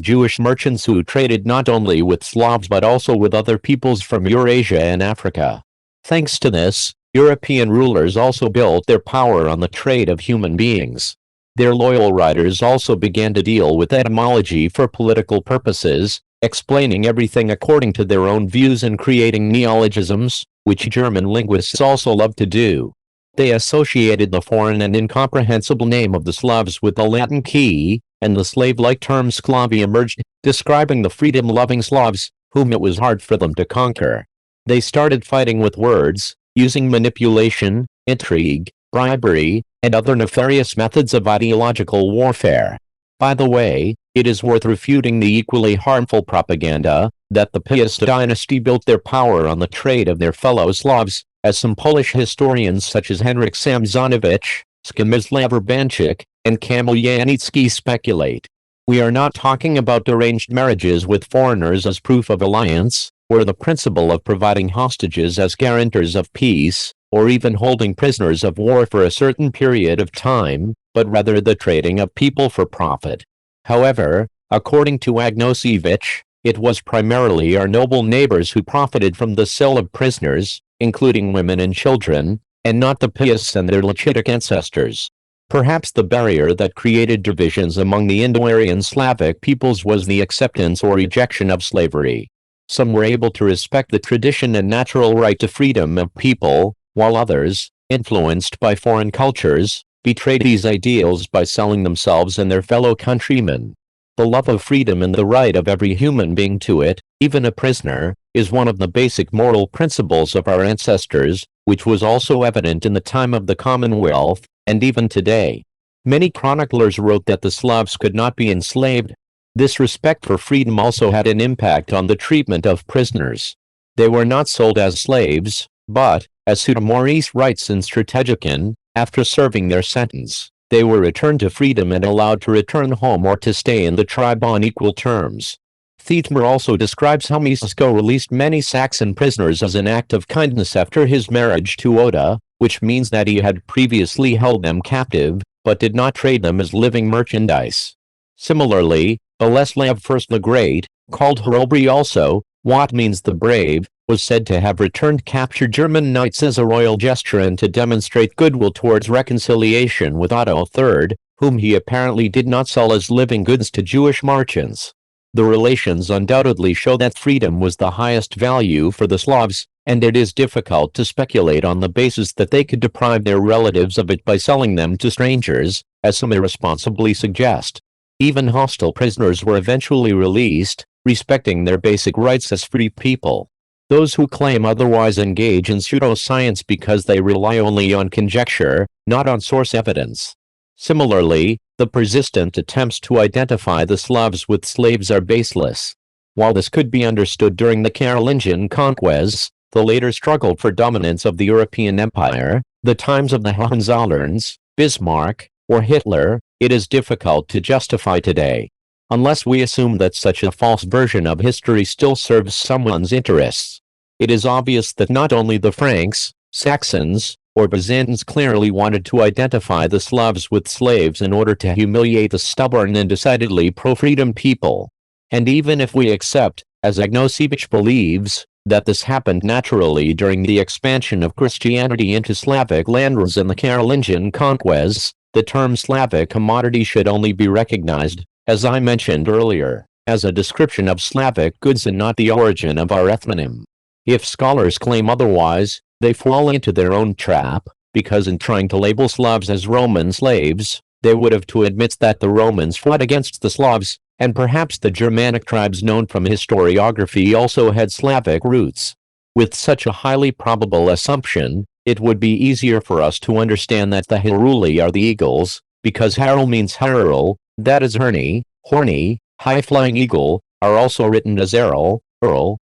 Speaker 1: Jewish merchants who traded not only with Slavs but also with other peoples from Eurasia and Africa. Thanks to this, European rulers also built their power on the trade of human beings. Their loyal writers also began to deal with etymology for political purposes, explaining everything according to their own views and creating neologisms, which German linguists also love to do. They associated the foreign and incomprehensible name of the Slavs with the Latin key, and the slave-like term sklavi emerged, describing the freedom-loving Slavs, whom it was hard for them to conquer. They started fighting with words, using manipulation, intrigue, bribery, and other nefarious methods of ideological warfare. By the way, it is worth refuting the equally harmful propaganda that the Piast dynasty built their power on the trade of their fellow Slavs, as some Polish historians such as Henryk Samsonowicz, Przemysław Urbanczyk, and Kamil Janicki speculate. We are not talking about arranged marriages with foreigners as proof of alliance, or the principle of providing hostages as guarantors of peace, or even holding prisoners of war for a certain period of time, but rather the trading of people for profit. However, according to Agnosewicz, it was primarily our noble neighbors who profited from the sale of prisoners, including women and children, and not the Piasts and their Lechitic ancestors. Perhaps the barrier that created divisions among the Indo-Aryan Slavic peoples was the acceptance or rejection of slavery. Some were able to respect the tradition and natural right to freedom of people, while others, influenced by foreign cultures, betrayed these ideals by selling themselves and their fellow countrymen. The love of freedom and the right of every human being to it, even a prisoner, is one of the basic moral principles of our ancestors, which was also evident in the time of the Commonwealth, and even today. Many chroniclers wrote that the Slavs could not be enslaved. This respect for freedom also had an impact on the treatment of prisoners. They were not sold as slaves, but, as Maurice writes in Strategicon, after serving their sentence, they were returned to freedom and allowed to return home or to stay in the tribe on equal terms. Thietmar also describes how Mieszko released many Saxon prisoners as an act of kindness after his marriage to Oda, which means that he had previously held them captive, but did not trade them as living merchandise. Similarly, Boleslav I the Great, called Hrobry also, what means the brave, was said to have returned captured German knights as a royal gesture and to demonstrate goodwill towards reconciliation with Otto III, whom he apparently did not sell as living goods to Jewish merchants. The relations undoubtedly show that freedom was the highest value for the Slavs, and it is difficult to speculate on the basis that they could deprive their relatives of it by selling them to strangers, as some irresponsibly suggest. Even hostile prisoners were eventually released, respecting their basic rights as free people. Those who claim otherwise engage in pseudoscience because they rely only on conjecture, not on source evidence. Similarly, the persistent attempts to identify the Slavs with slaves are baseless. While this could be understood during the Carolingian conquests, the later struggle for dominance of the European Empire, the times of the Hohenzollerns, Bismarck, or Hitler, it is difficult to justify today. Unless we assume that such a false version of history still serves someone's interests. It is obvious that not only the Franks, Saxons, or Byzantines clearly wanted to identify the Slavs with slaves in order to humiliate the stubborn and decidedly pro-freedom people. And even if we accept, as Agnosevich believes, that this happened naturally during the expansion of Christianity into Slavic lands in the Carolingian conquests, the term Slavic commodity should only be recognized, as I mentioned earlier, as a description of Slavic goods and not the origin of our ethnonym. If scholars claim otherwise, they fall into their own trap, because in trying to label Slavs as Roman slaves, they would have to admit that the Romans fought against the Slavs, and perhaps the Germanic tribes known from historiography also had Slavic roots. With such a highly probable assumption, it would be easier for us to understand that the Heruli are the eagles, because Herul means Herul, that is horny, high-flying eagle, are also written as Earl,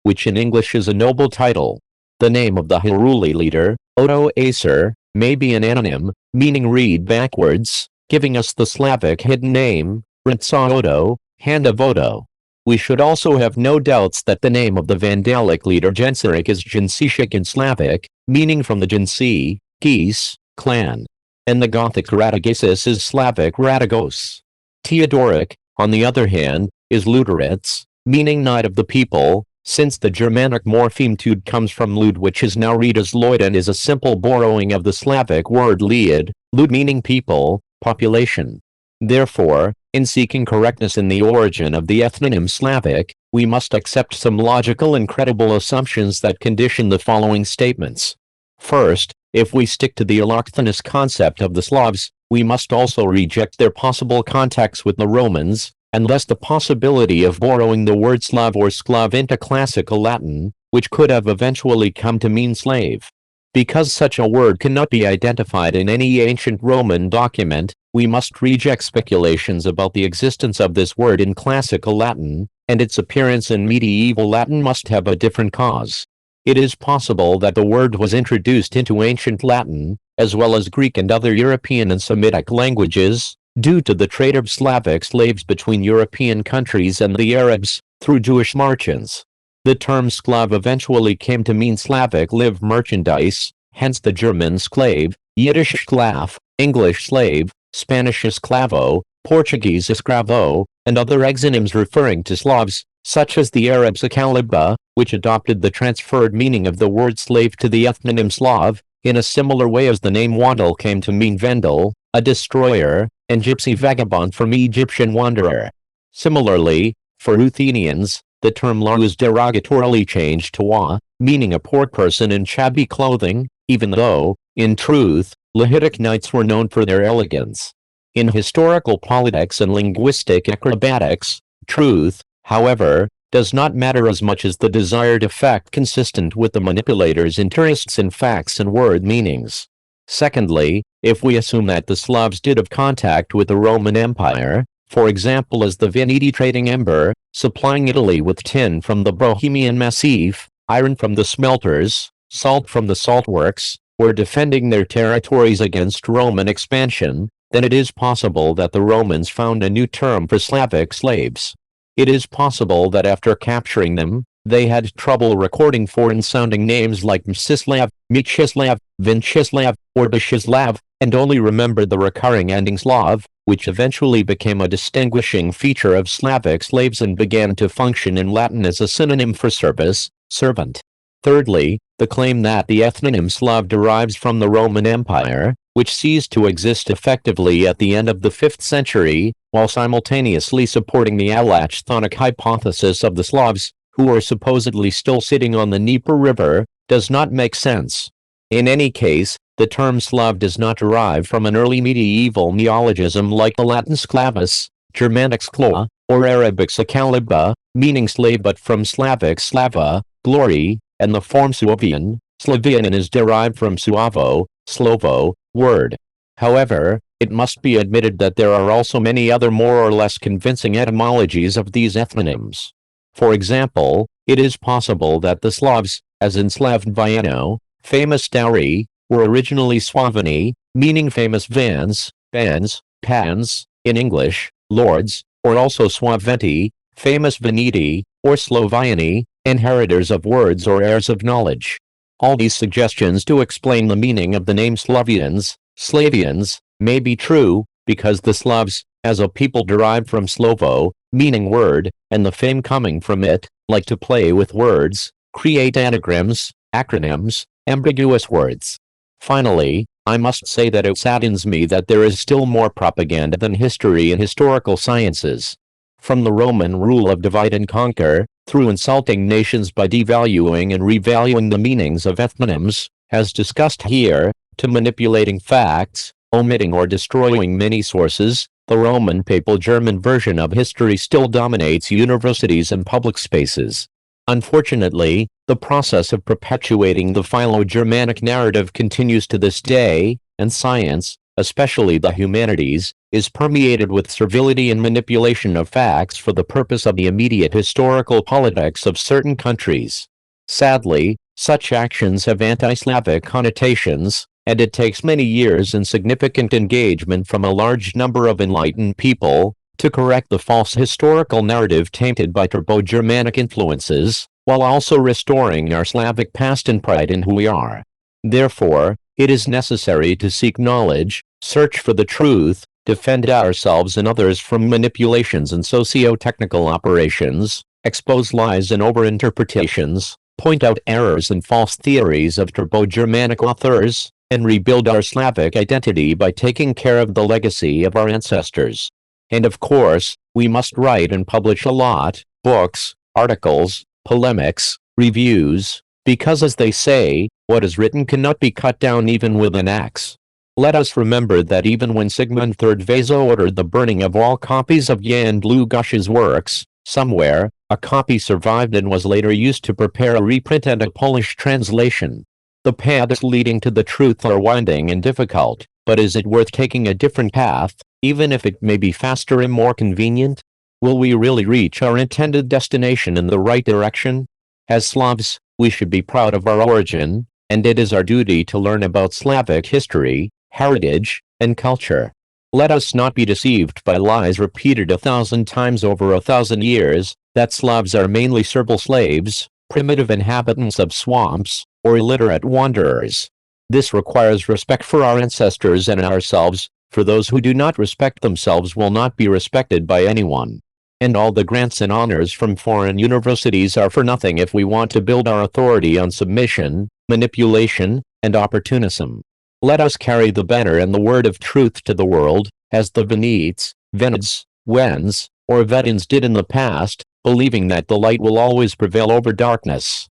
Speaker 1: which in English is a noble title. The name of the Heruli leader, Odo Acer, may be an anonym, meaning read backwards, giving us the Slavic hidden name, Rintsa Odo, Hand of Odo. We should also have no doubts that the name of the Vandalic leader Genseric is Gensishik in Slavic, meaning from the Gensi, geese, clan. And the Gothic Radagaisis is Slavic Radagos. Theodoric, on the other hand, is Luderitz, meaning knight of the people, since the Germanic morpheme tud comes from lud, which is now read as Lloyd and is a simple borrowing of the Slavic word liad, lud meaning people, population. Therefore, in seeking correctness in the origin of the ethnonym Slavic, we must accept some logical and credible assumptions that condition the following statements. First, if we stick to the allochthonous concept of the Slavs, we must also reject their possible contacts with the Romans, and thus the possibility of borrowing the word Slav or Sklav into classical Latin, which could have eventually come to mean slave. Because such a word cannot be identified in any ancient Roman document, we must reject speculations about the existence of this word in classical Latin, and its appearance in medieval Latin must have a different cause. It is possible that the word was introduced into ancient Latin, as well as Greek and other European and Semitic languages, due to the trade of Slavic slaves between European countries and the Arabs, through Jewish merchants. The term Sklav eventually came to mean Slavic live merchandise, hence the German sklave, Yiddish sklav, English slave, Spanish esclavo, Portuguese escravo, and other exonyms referring to Slavs, such as the Arabs akaliba, which adopted the transferred meaning of the word slave to the ethnonym Slav, in a similar way as the name Wandel came to mean Vendel, a destroyer, and gypsy vagabond from Egyptian wanderer. Similarly, for Ruthenians, the term la was derogatorily changed to wa, meaning a poor person in shabby clothing, even though, in truth, Lahitic knights were known for their elegance. In historical politics and linguistic acrobatics, truth, however, does not matter as much as the desired effect consistent with the manipulator's interests in facts and word meanings. Secondly, if we assume that the Slavs did have contact with the Roman Empire, for example as the Veneti trading emperor, supplying Italy with tin from the Bohemian Massif, iron from the smelters, salt from the salt works, or defending their territories against Roman expansion, then it is possible that the Romans found a new term for Slavic slaves. It is possible that after capturing them, they had trouble recording foreign-sounding names like Mstislav, Mieczyslav, Vinchislav, or Bishislav, and only remembered the recurring ending Slav, which eventually became a distinguishing feature of Slavic slaves and began to function in Latin as a synonym for service, servant. Thirdly, the claim that the ethnonym Slav derives from the Roman Empire, which ceased to exist effectively at the end of the 5th century, while simultaneously supporting the allochthonic hypothesis of the Slavs, who are supposedly still sitting on the Dnieper River, does not make sense. In any case, the term Slav does not derive from an early medieval neologism like the Latin sclavus, Germanic skla, or Arabic sakaliba, meaning slave, but from Slavic slava, glory, and the form Suavian, Slavian is derived from Suavo, Slovo, word. However, it must be admitted that there are also many other more or less convincing etymologies of these ethnonyms. For example, it is possible that the Slavs, as in Slavviano, famous dowry, were originally Swavani, meaning famous vans, pans, in English, lords, or also Suaventi, famous Veneti, or Sloviani, inheritors of words or heirs of knowledge. All these suggestions to explain the meaning of the name Slavians, may be true, because the Slavs, as a people derived from Slovo, meaning word, and the fame coming from it, like to play with words, create anagrams, acronyms, ambiguous words. Finally, I must say that it saddens me that there is still more propaganda than history in historical sciences. From the Roman rule of divide and conquer, through insulting nations by devaluing and revaluing the meanings of ethnonyms, as discussed here, to manipulating facts, omitting or destroying many sources, the Roman Papal German version of history still dominates universities and public spaces. Unfortunately, the process of perpetuating the Philo-Germanic narrative continues to this day, and science, especially the humanities, is permeated with servility and manipulation of facts for the purpose of the immediate historical politics of certain countries. Sadly, such actions have anti-Slavic connotations, and it takes many years and significant engagement from a large number of enlightened people to correct the false historical narrative tainted by Turbo-Germanic influences, while also restoring our Slavic past and pride in who we are. Therefore, it is necessary to seek knowledge, search for the truth, defend ourselves and others from manipulations and socio-technical operations, expose lies and overinterpretations, point out errors and false theories of Turbo-Germanic authors, and rebuild our Slavic identity by taking care of the legacy of our ancestors. And of course, we must write and publish a lot, books, articles, polemics, reviews, because as they say, what is written cannot be cut down even with an axe. Let us remember that even when Sigmund III Vasa ordered the burning of all copies of Jan Długosz's works, somewhere, a copy survived and was later used to prepare a reprint and a Polish translation. The paths leading to the truth are winding and difficult, but is it worth taking a different path, even if it may be faster and more convenient? Will we really reach our intended destination in the right direction? As Slavs, we should be proud of our origin, and it is our duty to learn about Slavic history, heritage, and culture. Let us not be deceived by lies repeated 1,000 times over 1,000 years, that Slavs are mainly servile slaves, primitive inhabitants of swamps, or illiterate wanderers. This requires respect for our ancestors and ourselves, for those who do not respect themselves will not be respected by anyone. And all the grants and honors from foreign universities are for nothing if we want to build our authority on submission, manipulation, and opportunism. Let us carry the banner and the word of truth to the world, as the Venets, Wens, or Vedans did in the past, believing that the light will always prevail over darkness.